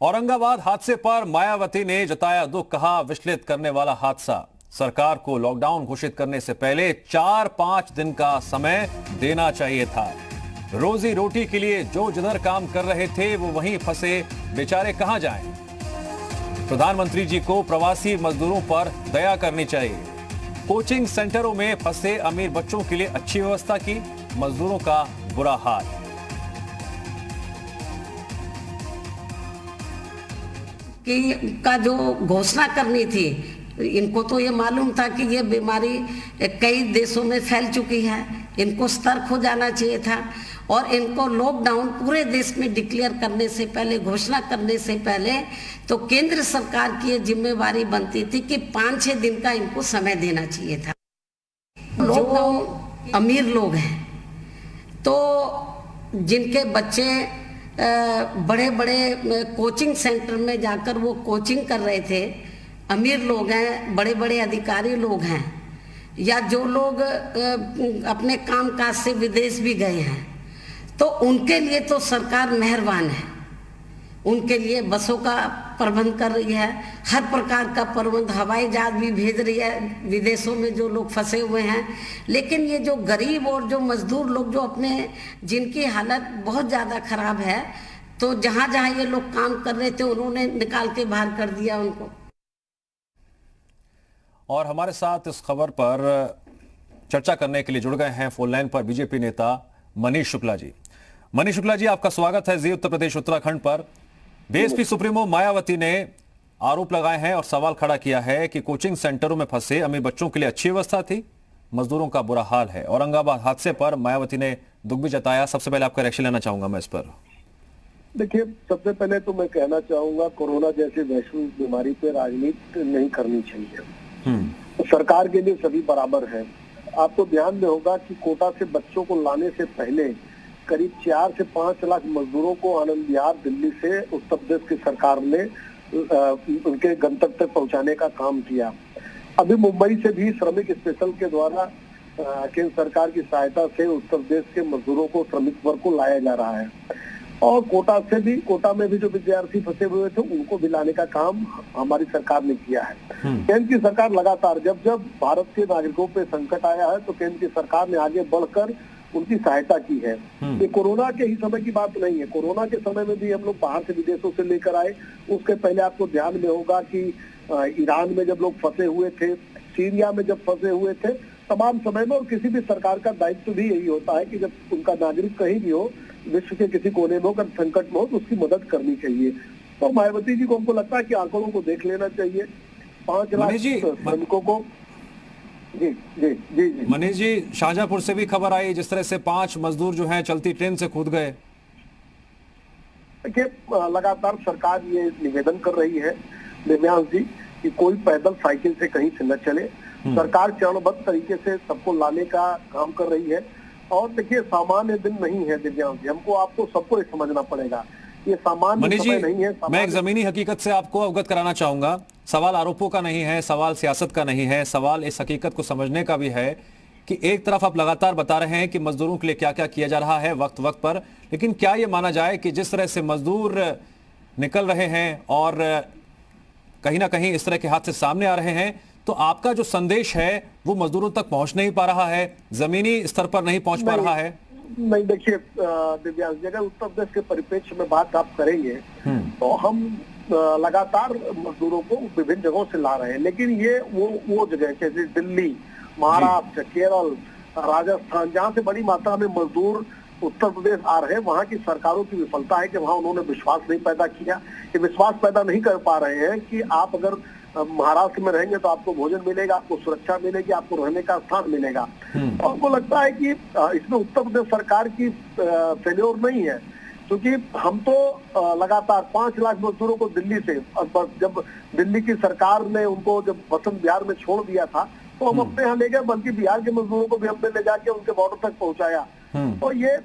औरंगाबाद हादसे पर मायावती ने जताया दुख, कहा विचलित करने वाला हादसा। सरकार को लॉकडाउन घोषित करने से पहले 4-5 दिन का समय देना चाहिए था। रोजी रोटी के लिए जो जिधर काम कर रहे थे वो वहीं फंसे बेचारे कहां जाएं? प्रधानमंत्री जी को प्रवासी मजदूरों पर दया करनी चाहिए। कोचिंग सेंटरों में फंसे अमीर बच्चों के लिए अच्छी व्यवस्था की, मजदूरों का बुरा हाल। का जो घोषणा करनी थी, इनको तो ये मालूम था कि ये बीमारी कई देशों में फैल चुकी है, इनको सतर्क हो जाना चाहिए था और इनको लॉकडाउन पूरे देश में डिक्लेयर करने से पहले, घोषणा करने से पहले तो केंद्र सरकार की ये जिम्मेवारी बनती थी कि 5-6 दिन का इनको समय देना चाहिए था। जो अमीर लोग हैं तो जिनके बच्चे बड़े बड़े कोचिंग सेंटर में जाकर वो कोचिंग कर रहे थे, अमीर लोग हैं, बड़े बड़े अधिकारी लोग हैं, या जो लोग अपने कामकाज से विदेश भी गए हैं, तो उनके लिए तो सरकार मेहरबान है। उनके लिए बसों का प्रबंध कर रही है, हर प्रकार का प्रबंध, हवाई जहाज भी भेज रही है विदेशों में जो लोग फंसे हुए हैं। लेकिन ये जो गरीब और जो मजदूर लोग जो अपने, जिनकी हालत बहुत ज़्यादा खराब है, तो जहाँ जहाँ ये लोग काम कर रहे थे उन्होंने निकाल के बाहर कर दिया उनको। और हमारे साथ इस खबर पर चर्चा करने के लिए जुड़ गए हैं फोन लाइन पर बीजेपी नेता मनीष शुक्ला जी। मनीष शुक्ला जी, आपका स्वागत है जी उत्तर प्रदेश उत्तराखंड पर। बीएसपी सुप्रीमो मायावती ने आरोप लगाए हैं और सवाल खड़ा किया है कि कोचिंग सेंटरों में फंसे अमीर बच्चों के लिए अच्छी व्यवस्था थी, मजदूरों का बुरा हाल है। औरंगाबाद हादसे पर मायावती ने दुख भी जताया। सबसे पहले आपका रिएक्शन लेना चाहूंगा मैं इस पर। देखिए, सबसे पहले तो मैं कहना चाहूंगा, कोरोना जैसी वैश्विक बीमारी पे राजनीति नहीं करनी चाहिए। तो सरकार के लिए सभी बराबर है। आपको ध्यान में होगा कि कोटा से बच्चों को लाने से पहले करीब 4 से 5 लाख मजदूरों को आनंद विहार दिल्ली से उत्तर प्रदेश की सरकार ने उनके गंतव्य तक पहुंचाने का काम किया। अभी मुंबई से भी श्रमिक स्पेशल के द्वारा केंद्र सरकार की सहायता से उत्तर प्रदेश के मजदूरों को, श्रमिक वर्ग को लाया जा रहा है। और कोटा में भी जो विद्यार्थी फंसे हुए थे उनको भी लाने का काम हमारी सरकार ने किया है। केंद्र की सरकार लगातार, जब जब भारत के नागरिकों पे संकट आया है तो केंद्र की सरकार ने आगे बढ़कर उनकी सहायता की है। ये कोरोना के ही समय की बात नहीं है। कोरोना के समय में भी हम लोग बाहर से, विदेशों से लेकर आए। उसके पहले आपको ध्यान में होगा कि ईरान में जब लोग फंसे हुए थे, सीरिया में जब फंसे हुए थे, तमाम समय में, और किसी भी सरकार का दायित्व भी यही होता है कि जब उनका नागरिक कहीं भी हो, विश्व के किसी कोने में हो, अगर संकट में हो तो उसकी मदद करनी चाहिए। तो मायावती जी को हमको लगता है कि आंकड़ों को देख लेना चाहिए। 5 लाख श्रमिकों को। जी जी जी जी मनीष जी, शाहजहांपुर से भी खबर आई जिस तरह से 5 मजदूर जो हैं चलती ट्रेन से कूद गए। देखिए, लगातार सरकार ये निवेदन कर रही है दिव्यांश जी कि कोई पैदल साइकिल से कहीं से न चले। सरकार चरणबद्ध तरीके से सबको लाने का काम कर रही है। और देखिए, सामान्य दिन नहीं है दिव्यांश जी, हमको आपको सबको ये समझना पड़ेगा, ये सामान्य समय नहीं है। मैं एक जमीनी हकीकत से आपको अवगत कराना चाहूंगा। सवाल आरोपों का नहीं है, सवाल सियासत का नहीं है, सवाल इस हकीकत को समझने का भी है कि एक तरफ आप लगातार बता रहे हैं कि मजदूरों के लिए क्या क्या किया जा रहा है वक्त वक्त पर, लेकिन क्या यह माना जाए कि जिस तरह से मजदूर निकल रहे हैं और कहीं ना कहीं इस तरह के हादसे सामने आ रहे हैं, तो आपका जो संदेश है वो मजदूरों तक पहुंच नहीं पा रहा है, जमीनी स्तर पर नहीं पहुंच पा रहा है? नहीं, देखिए दिव्यांश जी, अगर उत्तर प्रदेश के परिप्रेक्ष्य में बात आप करेंगे तो हम लगातार मजदूरों को विभिन्न जगहों से ला रहे हैं। लेकिन ये वो जगह जैसे दिल्ली, महाराष्ट्र, केरल, राजस्थान, जहाँ से बड़ी मात्रा में मजदूर उत्तर प्रदेश आ रहे हैं, वहाँ की सरकारों की विफलता है कि वहाँ उन्होंने विश्वास नहीं पैदा किया। ये विश्वास पैदा नहीं कर पा रहे हैं कि आप अगर महाराष्ट्र में रहेंगे तो आपको भोजन मिलेगा, आपको सुरक्षा मिलेगी, आपको रहने का स्थान मिलेगा। तो हमको लगता है कि इसमें उत्तर प्रदेश सरकार की फेल्योर नहीं है, क्योंकि हम तो लगातार 5 लाख मजदूरों को दिल्ली से, जब दिल्ली की सरकार ने उनको जब वसंत विहार में छोड़ दिया था तो हम अपने यहाँ ले गए, बल्कि बिहार के मजदूरों को भी हमने ले जाके उनके बॉर्डर तक पहुंचाया। तो ये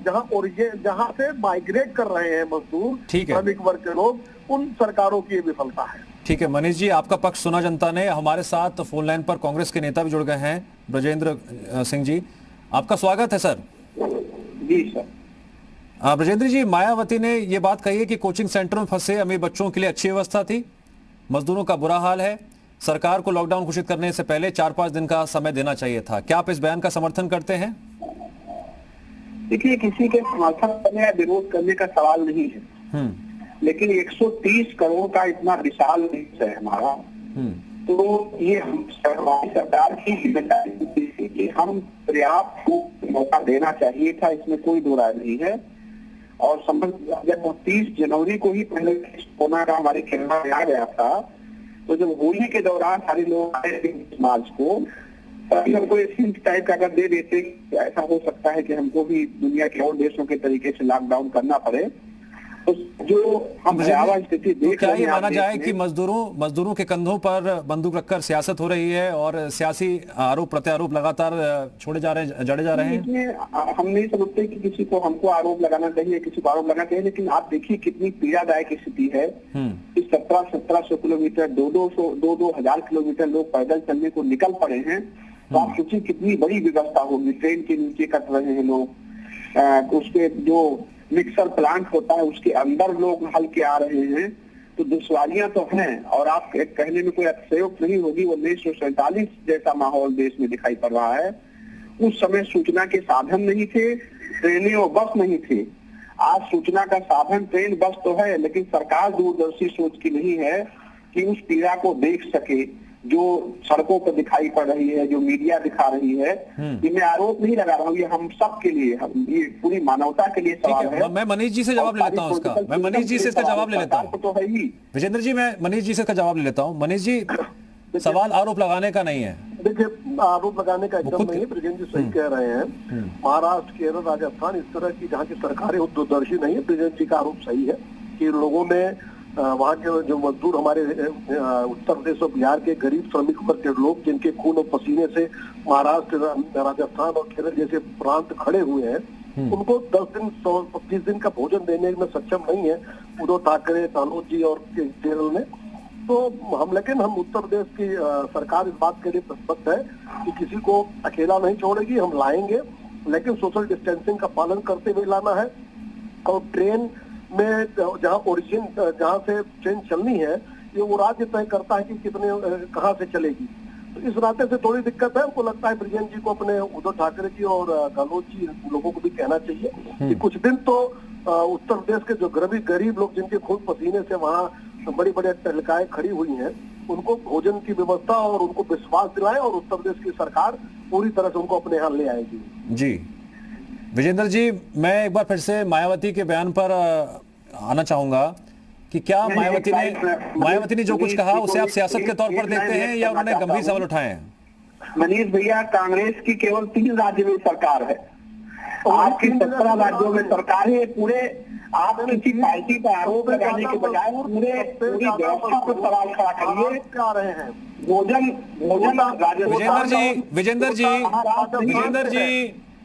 जहाँ से माइग्रेट कर रहे हैं मजदूर, श्रमिक वर्ग के लोग, उन सरकारों की विफलता है। ठीक है मनीष जी, आपका पक्ष सुना जनता ने। हमारे साथ फोन लाइन पर कांग्रेस के नेता भी जुड़ गए हैं, ब्रजेंद्र सिंह जी, आपका स्वागत है सर। जी सर। ब्रजेंद्र जी, मायावती ने ये बात कही है कि कोचिंग सेंटर में फंसे अमीर बच्चों के लिए अच्छी व्यवस्था थी, मजदूरों का बुरा हाल है, सरकार को लॉकडाउन घोषित करने से पहले 4-5 दिन का समय देना चाहिए था। क्या आप इस बयान का समर्थन करते हैं? देखिए, किसी के समर्थन करने या विरोध करने का सवाल नहीं है, लेकिन 130 करोड़ का इतना विशाल देश है हमारा, तो ये हम सरकार की जिम्मेदारी थी कि हम पर्याप्त मौका देना चाहिए था, इसमें कोई दो राय नहीं है। और जब 30 जनवरी को ही पहले कोरोना का हमारे खिलाफ आ गया था, तो जब होली के दौरान सारे लोग आए थे मार्च को, तभी हमको इसी टाइप का अगर दे देते, ऐसा हो सकता है कि हमको भी दुनिया के और देशों के तरीके से लॉकडाउन करना पड़े। तो जो हम भयावह स्थिति देख क्या ये माना जाए कि मजदूरों के कंधों पर बंदूक रखकर सियासत हो रही है और सियासी आरोप प्रत्यारोप लगातार छोड़े जा रहे हैं, जड़े जा रहे हैं? हम नहीं समझते कि किसी को हमको आरोप लगाना चाहिए, किसी को आरोप लगाना चाहिए, लेकिन आप देखिए कितनी पीड़ादायक स्थिति है कि 1700 किलोमीटर 2 हजार किलोमीटर लोग पैदल चलने को निकल पड़े हैं। तो आप सोचिए कितनी बड़ी व्यवस्था होगी, ट्रेन के नीचे कट रहे हैं लोग, उसके जो मिक्सर प्लांट होता है उसके अंदर लोग हल के आ रहे हैं, तो दुश्वारियां तो हैं। और आप कहने में कोई अतिशयोक्ति नहीं होगी, 1947 जैसा माहौल देश में दिखाई पड़ रहा है। उस समय सूचना के साधन नहीं थे, ट्रेनें और बस नहीं थे। आज सूचना का साधन ट्रेन बस तो है, लेकिन सरकार दूरदर्शी सोच की नहीं है कि उस पीड़ा को देख सके जो सड़कों पर दिखाई पड़ रही है, जो मीडिया दिखा रही है। ये मैं आरोप नहीं लगा रहा हूँ, ये हम सब के लिए, ये पूरी मानवता के लिए सवाल है। मैं मनीष जी से जवाब ले लेता हूँ इसका, मैं मनीष जी से इसका जवाब ले लेता हूँ। तो है ही विजेंद्र जी, मैं मनीष जी से इसका जवाब ले लेता हूँ। मनीष जी, सवाल आरोप लगाने का नहीं है। देखिए, आरोप लगाने का एकदम नहीं है, ब्रजेंद्र जी सही कह रहे हैं। महाराष्ट्र, केरल, राजस्थान, इस तरह की जहाँ की सरकारें दूरदर्शी नहीं है, ब्रजेंद्र जी का आरोप सही है कि लोगों ने वहाँ के जो मजदूर हमारे उत्तर प्रदेश और बिहार के गरीब श्रमिक वर्ग के लोग, जिनके खून और पसीने से महाराष्ट्र, राजस्थान और केरल जैसे प्रांत खड़े हुए हैं, उनको 10 दिन 25 दिन का भोजन देने में सक्षम नहीं है उद्धव ठाकरे, गहलोत जी और केरल ने। तो लेकिन हम उत्तर प्रदेश की सरकार इस बात के लिए प्रतिबद्ध है कि किसी को अकेला नहीं छोड़ेगी, हम लाएंगे, लेकिन सोशल डिस्टेंसिंग का पालन करते हुए लाना है। और ट्रेन में जहाँ से ट्रेन चलनी है, ये वो राज्य तय करता है कि कितने कहाँ से चलेगी। तो इस नाते से थोड़ी दिक्कत है। हमको लगता है ब्रजेंद्र जी को, अपने उद्धव ठाकरे जी और गहलोत जी लोगों को भी कहना चाहिए कि कुछ दिन तो उत्तर प्रदेश के जो गरीब लोग, जिनके खून पसीने से वहाँ बड़ी बड़ी तहलकाएं खड़ी हुई हैं, उनको भोजन की व्यवस्था और उनको विश्वास दिलाए, और उत्तर प्रदेश की सरकार पूरी तरह से उनको अपने यहाँ ले आएगी। जी विजेंद्र जी, मैं एक बार फिर से मायावती के बयान पर आना चाहूंगा कि क्या मायावती ने जो कुछ कहा उसे आप सियासत के तौर पर देखते हैं या उन्होंने गंभीर सवाल उठाए हैं? मनीष भैया, कांग्रेस की केवल 3 राज्य में सरकार है, आपकी 17 राज्यों में सरकार है। पूरे आप किसी पार्टी पर आरोप लगाने के बजाय पूरी व्यवस्था पर सवाल खड़ा करिए। क्या रहे हैं भोजन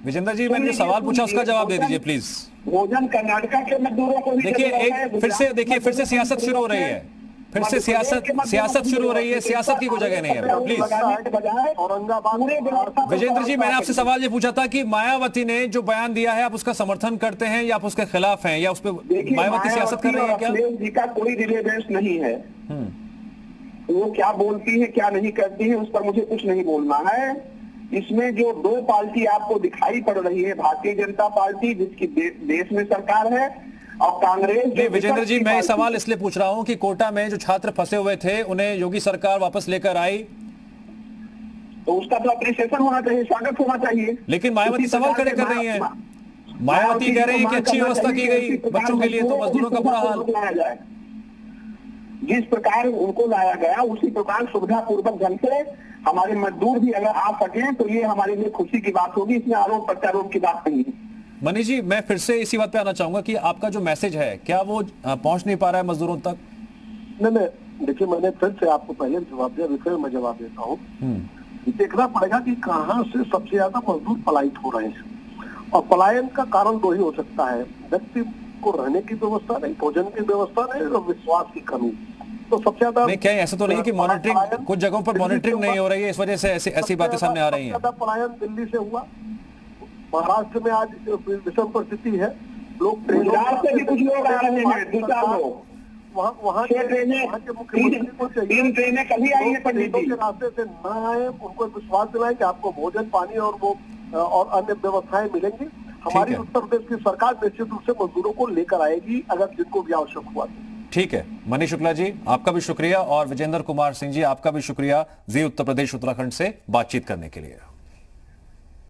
विजेंद्र जी, मैंने जो सवाल पूछा उसका जवाब दे दीजिए प्लीज। भोजन कर्नाटक के मजदूरों को देखिए, फिर से सियासत शुरू हो रही है, फिर से सियासत शुरू हो रही है। सियासत की कोई जगह नहीं है, प्लीज। विजेंद्र जी, मैंने आपसे सवाल ये पूछा था कि मायावती ने जो बयान दिया है, आप उसका समर्थन करते हैं या आप उसके खिलाफ हैं, या उस पर मायावती सियासत कर रही है क्या? जी का कोई रिलेवेंस नहीं है, वो क्या बोलती है क्या नहीं करती है उस पर मुझे कुछ नहीं बोलना है। इसमें जो 2 पार्टी आपको दिखाई पड़ रही है, भारतीय जनता पार्टी जिसकी देश में सरकार है, और कांग्रेस। विजेंद्र जी, मैं सवाल इसलिए पूछ रहा हूं कि कोटा में जो छात्र फंसे हुए थे उन्हें योगी सरकार वापस लेकर आई, तो उसका तो अप्रिसिएशन होना चाहिए, स्वागत होना चाहिए। लेकिन मायावती सवाल खड़े कर रही है, मायावती कह रही है कि अच्छी व्यवस्था की गई बच्चों के लिए, तो मजदूरों का बुरा हाल। जिस प्रकार उनको लाया गया उसी प्रकार सुविधा पूर्वक ढंग से हमारे मजदूर भी अगर आ सके तो ये हमारे लिए खुशी की बात होगी, इसमें आरोप प्रत्यारोप की बात नहीं है। मनीष जी, मैं फिर से इसी बात पे आना चाहूंगा कि आपका जो मैसेज है, क्या वो पहुंच नहीं पा रहा है मजदूरों तक? नहीं, देखिए, मैंने फिर से आपको पहले जवाब दिया, फिर मैं जवाब देता हूँ। देखना पड़ेगा कि कहाँ से सबसे ज्यादा मजदूर पलायित हो रहे हैं, और पलायन का कारण 2 ही हो सकता है, व्यक्ति को रहने की व्यवस्था नहीं, भोजन की व्यवस्था नहीं, और विश्वास की कमी। तो सबसे ज्यादा नहीं, क्या ऐसा तो नहीं कि मॉनिटरिंग, कुछ जगहों पर मॉनिटरिंग नहीं हो रही है, इस वजह से ऐसी बातें सामने आ रही हैं? पलायन दिल्ली से हुआ, महाराष्ट्र में आज विषम परिस्थिति है, लोग गुजरात से भी कुछ लोग आ रहे हैं, 2-4 लोग। वहाँ छह ट्रेनें, वहाँ के मुख्यमंत्री को चाहिए 3 ट्रेनें कभी आई है पंडित जी। के रास्ते से न आए, उनको विश्वास दिलाएं कि आपको भोजन, पानी और अन्य व्यवस्थाएं मिलेंगी। हमारी है। उत्तर प्रदेश की सरकार निश्चित रूप से मजदूरों को लेकर आएगी अगर जिनको भी आवश्यक हुआ। ठीक है, मनीष शुक्ला जी आपका भी शुक्रिया और विजेंद्र कुमार सिंह जी आपका भी शुक्रिया जी उत्तर प्रदेश उत्तराखंड से बातचीत करने के लिए।